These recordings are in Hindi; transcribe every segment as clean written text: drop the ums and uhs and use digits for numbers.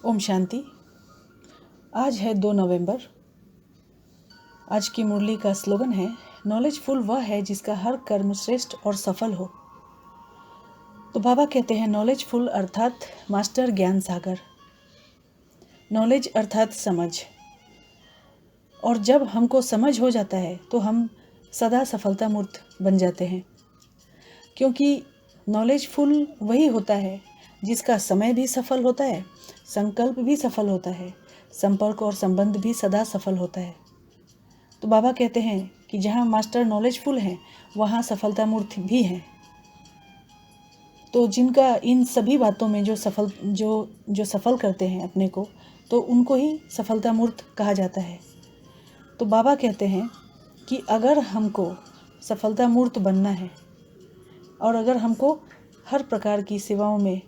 ओम शांति। आज है 2 नवंबर। आज की मुरली का स्लोगन है, नॉलेजफुल वह है जिसका हर कर्म श्रेष्ठ और सफल हो। तो बाबा कहते हैं नॉलेजफुल अर्थात मास्टर ज्ञान सागर, नॉलेज अर्थात समझ। और जब हमको समझ हो जाता है तो हम सदा सफलता मूर्त बन जाते हैं, क्योंकि नॉलेजफुल वही होता है जिसका समय भी सफल होता है, संकल्प भी सफल होता है, संपर्क और संबंध भी सदा सफल होता है। तो बाबा कहते हैं कि जहाँ मास्टर नॉलेजफुल हैं वहाँ सफलता मूर्त भी हैं। तो जिनका इन सभी बातों में जो सफल करते हैं अपने को, तो उनको ही सफलता मूर्त कहा जाता है। तो बाबा कहते हैं कि अगर हमको सफलता मूर्त बनना है और अगर हमको हर प्रकार की सेवाओं में,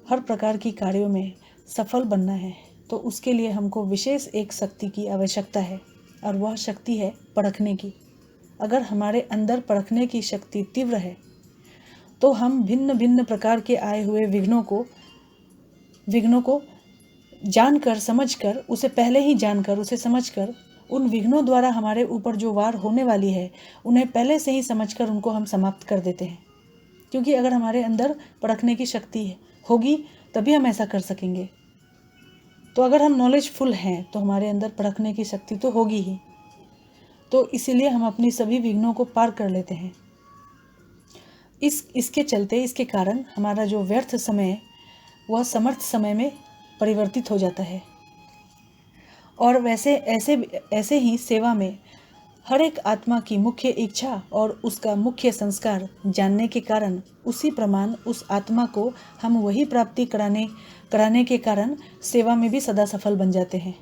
हर प्रकार की कार्यों में सफल बनना है, तो उसके लिए हमको विशेष एक शक्ति की आवश्यकता है, और वह शक्ति है परखने की। अगर हमारे अंदर परखने की शक्ति तीव्र है तो हम भिन्न भिन्न प्रकार के आए हुए विघ्नों को जानकर, समझकर, उसे पहले ही जानकर, उसे समझकर, उन विघ्नों द्वारा हमारे ऊपर जो वार होने वाली है उन्हें पहले से ही समझकर उनको हम समाप्त कर देते हैं। क्योंकि अगर हमारे अंदर परखने की शक्ति होगी तभी हम ऐसा कर सकेंगे। तो अगर हम नॉलेजफुल हैं तो हमारे अंदर परखने की शक्ति तो होगी ही। तो इसीलिए हम अपनी सभी विघ्नों को पार कर लेते हैं। इसके कारण हमारा जो व्यर्थ समय वह समर्थ समय में परिवर्तित हो जाता है। और ऐसे ही सेवा में हर एक आत्मा की मुख्य इच्छा और उसका मुख्य संस्कार जानने के कारण, उसी प्रमाण उस आत्मा को हम वही प्राप्ति कराने के कारण सेवा में भी सदा सफल बन जाते हैं।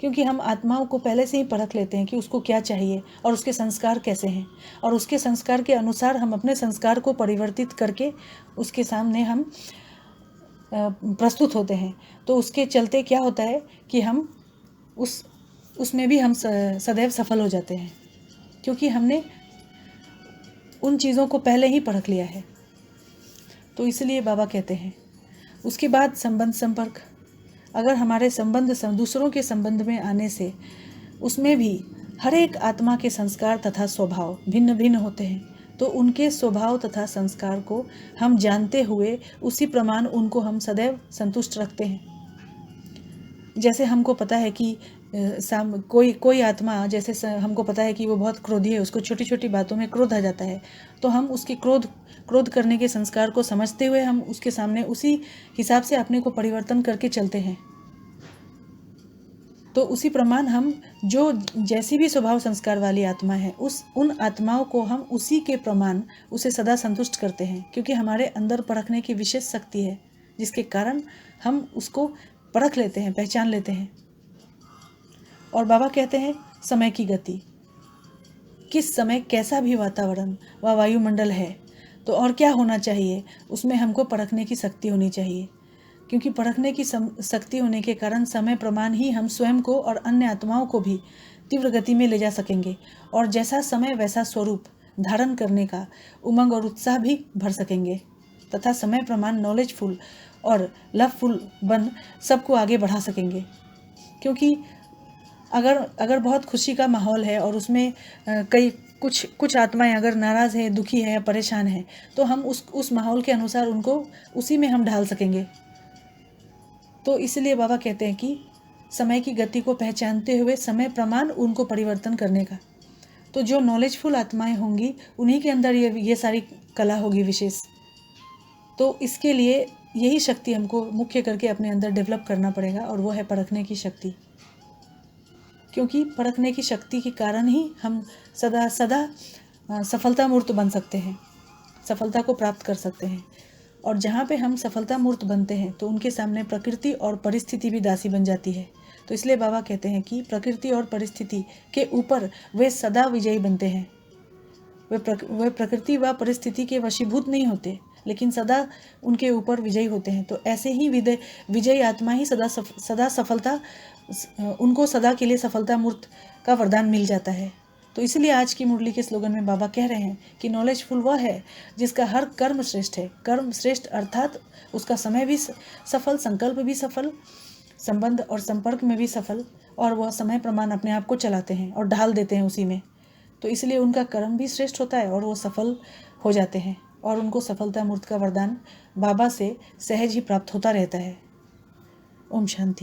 क्योंकि हम आत्माओं को पहले से ही परख लेते हैं कि उसको क्या चाहिए और उसके संस्कार कैसे हैं, और उसके संस्कार के अनुसार हम अपने संस्कार को परिवर्तित करके उसके सामने हम प्रस्तुत होते हैं। तो उसके चलते क्या होता है कि हम उसमें भी हम सदैव सफल हो जाते हैं, क्योंकि हमने उन चीज़ों को पहले ही परख लिया है। तो इसलिए बाबा कहते हैं उसके बाद संबंध संपर्क। अगर हमारे संबंध दूसरों के संबंध में आने से उसमें भी हर एक आत्मा के संस्कार तथा स्वभाव भिन्न भिन्न होते हैं, तो उनके स्वभाव तथा संस्कार को हम जानते हुए उसी प्रमाण उनको हम सदैव संतुष्ट रखते हैं। जैसे हमको पता है कि कोई आत्मा, जैसे हमको पता है कि वो बहुत क्रोधी है, उसको छोटी छोटी बातों में क्रोध आ जाता है, तो हम उसके क्रोध करने के संस्कार को समझते हुए हम उसके सामने उसी हिसाब से अपने को परिवर्तन करके चलते हैं। तो उसी प्रमाण हम जो जैसी भी स्वभाव संस्कार वाली आत्मा है, उन आत्माओं को हम उसी के प्रमाण उसे सदा संतुष्ट करते हैं, क्योंकि हमारे अंदर परखने की विशेष शक्ति है, जिसके कारण हम उसको परख लेते हैं, पहचान लेते हैं। और बाबा कहते हैं समय की गति, किस समय कैसा भी वातावरण व वायुमंडल है तो और क्या होना चाहिए, उसमें हमको परखने की शक्ति होनी चाहिए। क्योंकि परखने की शक्ति होने के कारण समय प्रमाण ही हम स्वयं को और अन्य आत्माओं को भी तीव्र गति में ले जा सकेंगे, और जैसा समय वैसा स्वरूप धारण करने का उमंग और उत्साह भी भर सकेंगे, तथा समय प्रमाण नॉलेजफुल और लवफुल बन सबको आगे बढ़ा सकेंगे। क्योंकि अगर बहुत खुशी का माहौल है और उसमें कुछ आत्माएं अगर नाराज़ है, दुखी है, परेशान है, तो हम उस माहौल के अनुसार उनको उसी में हम ढाल सकेंगे। तो इसलिए बाबा कहते हैं कि समय की गति को पहचानते हुए समय प्रमाण उनको परिवर्तन करने का। तो जो नॉलेजफुल आत्माएं होंगी उन्हीं के अंदर ये सारी कला होगी विशेष। तो इसके लिए यही शक्ति हमको मुख्य करके अपने अंदर डेवलप करना पड़ेगा, और वो है परखने की शक्ति। क्योंकि परखने की शक्ति के कारण ही हम सदा सफलता मूर्त बन सकते हैं, सफलता को प्राप्त कर सकते हैं। और जहाँ पे हम सफलता मूर्त बनते हैं तो उनके सामने प्रकृति और परिस्थिति भी दासी बन जाती है। तो इसलिए बाबा कहते हैं कि प्रकृति और परिस्थिति के ऊपर वे सदा विजयी बनते हैं। वे प्रकृति व परिस्थिति के वशीभूत नहीं होते, लेकिन सदा उनके ऊपर विजयी होते हैं। तो ऐसे ही विजयी आत्मा ही सदा सफलता, उनको सदा के लिए सफलता मूर्त का वरदान मिल जाता है। तो इसलिए आज की मुरली के स्लोगन में बाबा कह रहे हैं कि नॉलेजफुल वह है जिसका हर कर्म श्रेष्ठ है। कर्म श्रेष्ठ अर्थात उसका समय भी सफल, संकल्प भी सफल, संबंध और संपर्क में भी सफल, और वह समय प्रमाण अपने आप को चलाते हैं और ढाल देते हैं उसी में। तो इसलिए उनका कर्म भी श्रेष्ठ होता है और वो सफल हो जाते हैं, और उनको सफलता मूर्त का वरदान बाबा से सहज ही प्राप्त होता रहता है। ओम शांति।